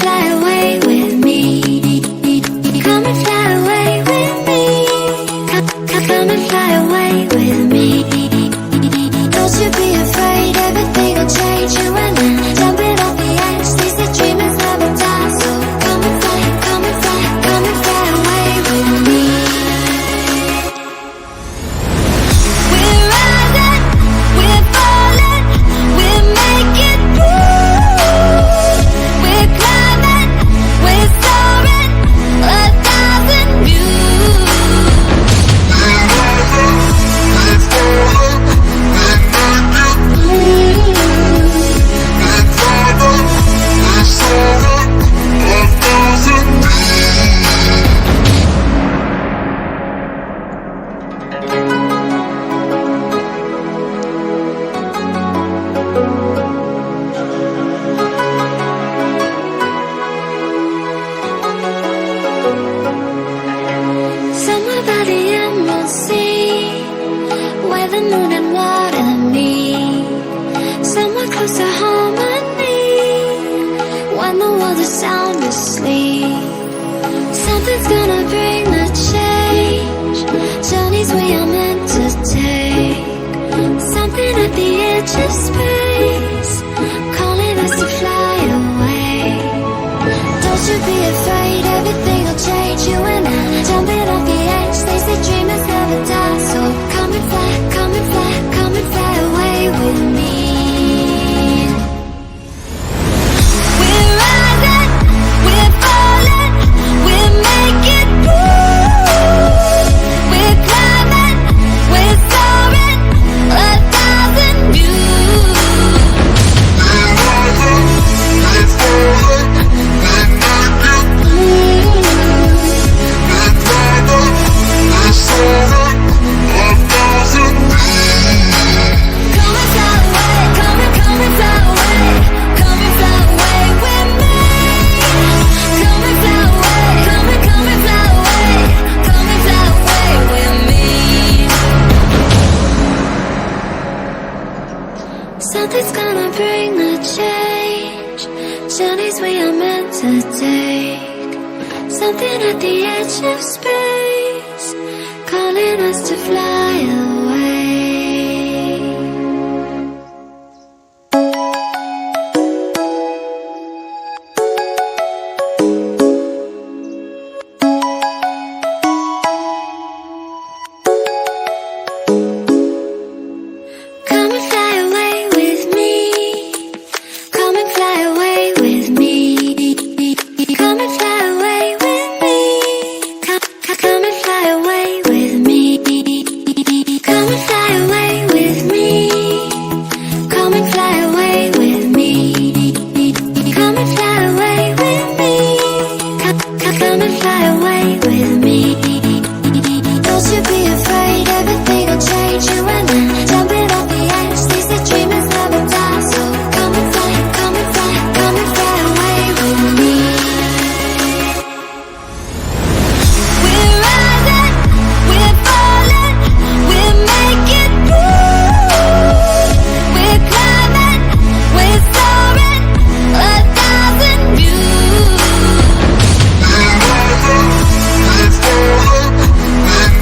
fly away with me. Come and fly away with me. Come and fly away with me. Don't you be afraid, everything will change. You and I, jumping off the edge. They say dreamers never die. So come and fly, come and fly, come and fly away with me. We're rising, we're falling, we're making moves. We're climbing, we're soaring, 1,000 views. We're rising, we're falling, we're making moves. We're climbing, we're soaring, 1,000 Somewhere by the emerald sea, where the moon and water meet. Somewhere close to harmony, when the world is sound asleep. Something's gonna bring the change, journeys we are meant to take. Something at the edge of space, calling us to fly away. Don't you be afraid, everything will change. You and I, jumping off the edge. They say dreamers never die. So come and fly, come and fly, come and fly away with me. We're rising, we're falling, we're making moves. We're climbing, we're soaring, 1,000 views. We're rising, we're falling, we're making moves. We're climbing, we're soaring, 1,000 views. Come and fly away, come and fly away, come and fly away with me. Come and fly away, come and fly away, come and fly away with me. Something's gonna bring the change, journeys we are meant to take. Something at the edge of space, calling us to fly away. Come and fly away with me. Come and fly away with me. Come and fly away with me. Come and fly away with me. Come and fly away with me. Come and fly away with me. Come and fly away with me. Come and fly away with me. Don't you be afraid, everything will change. You and I, jumping off the edge. They say dreamers never die. So come and fly, come and fly, come and fly away with me. We're rising, we're falling, we're making moves. We're climbing, we're soaring, 1,000 views. We're rising, we're falling,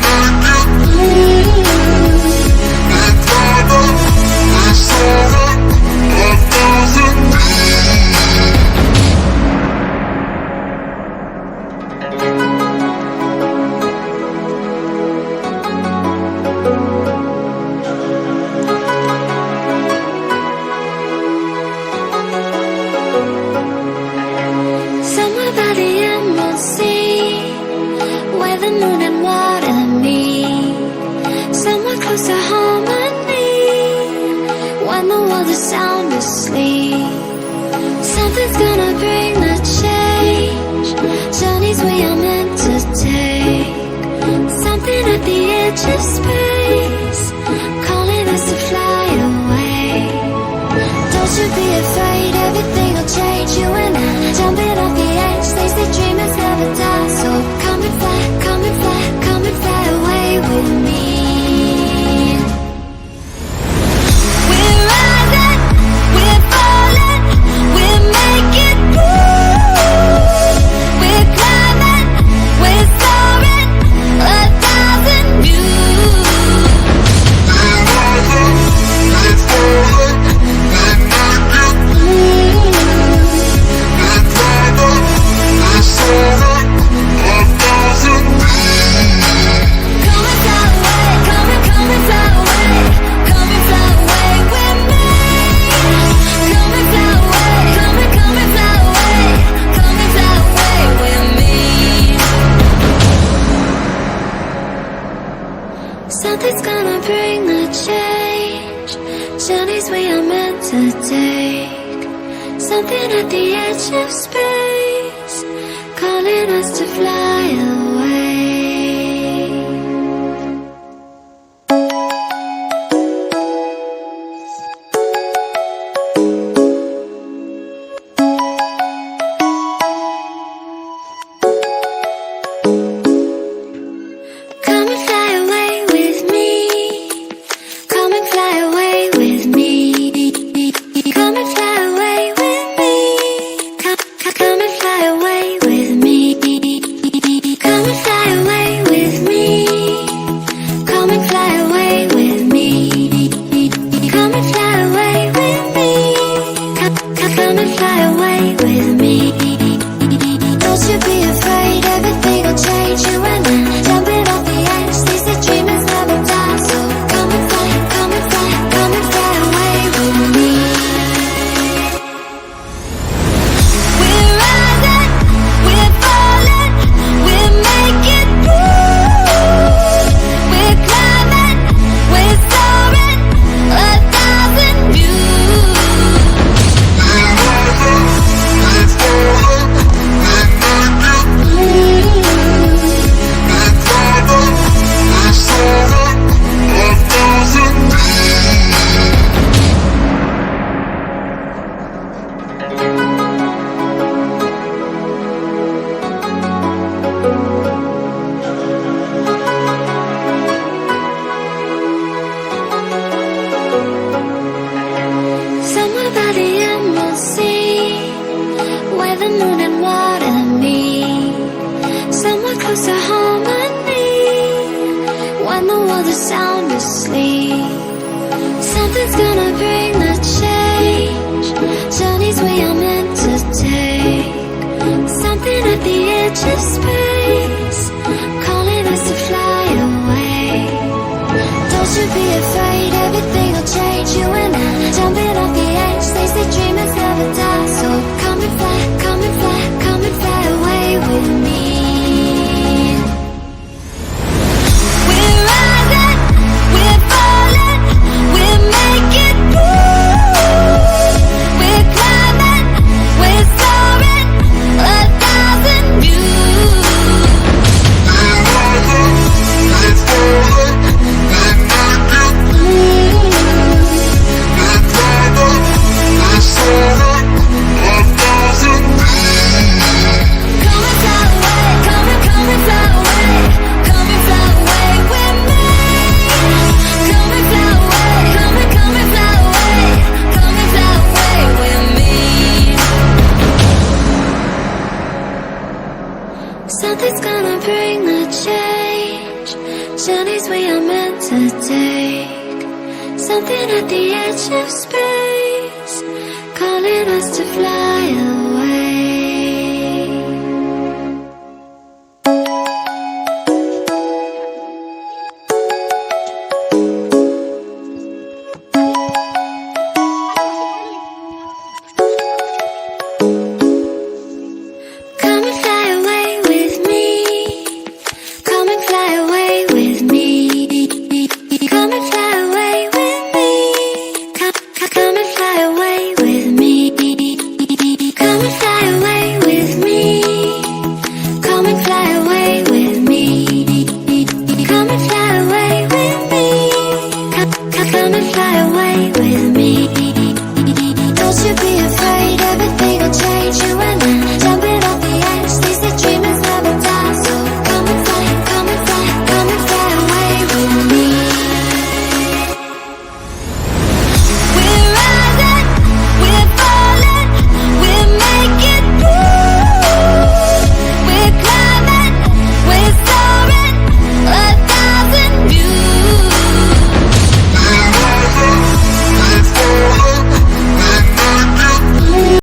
we're making moves. We're climbing, we're soaring, 1,000 views. Somewhere by the emerald sea, where the moon and water meet. Somewhere close to harmony, when the world is sound asleep. Something's gonna bring the change, journeys we are meant to take. Something at the edge of space, calling us to fly away. Don't you be afraid, everything will change. You and I, jumping off the edge. They say dreamers never die. So come and fly, come and fly, come and fly away with me. We're rising, we're falling, we're making moves. Something at the edge of space, calling us to fly away. Come and fly away with me. Come and fly away with me. Come and fly away with me. Come and fly away with me. Come and fly away with me. Come and fly away with me. Come and fly away with me. Come and fly away with me. Don't you be afraid, everything will change. You and I, jumping off the edge. They say dreamers never die, so come and fly, come and fly, come and fly away with me. We're rising, we're falling, we're making moves. We're climbing, we're soaring, 1,000 views. Somewhere by the emerald sea, where the moon and water meet. Somewhere close to harmony, when the world is sound asleep. Something's gonna bring the change, journeys we are meant to take. Something at the edge of space, calling us to fly away. Don't you be afraid, everything will change. You and I, jumping off the edge. They say dreamers never die, so come and fly, come and fly, come and fly away with me. We're rising, we're falling, we're making moves. We're climbing, we're soaring, 1,000 views. Something's gonna bring the change, journeys we are meant to take. Something at the edge of space, calling us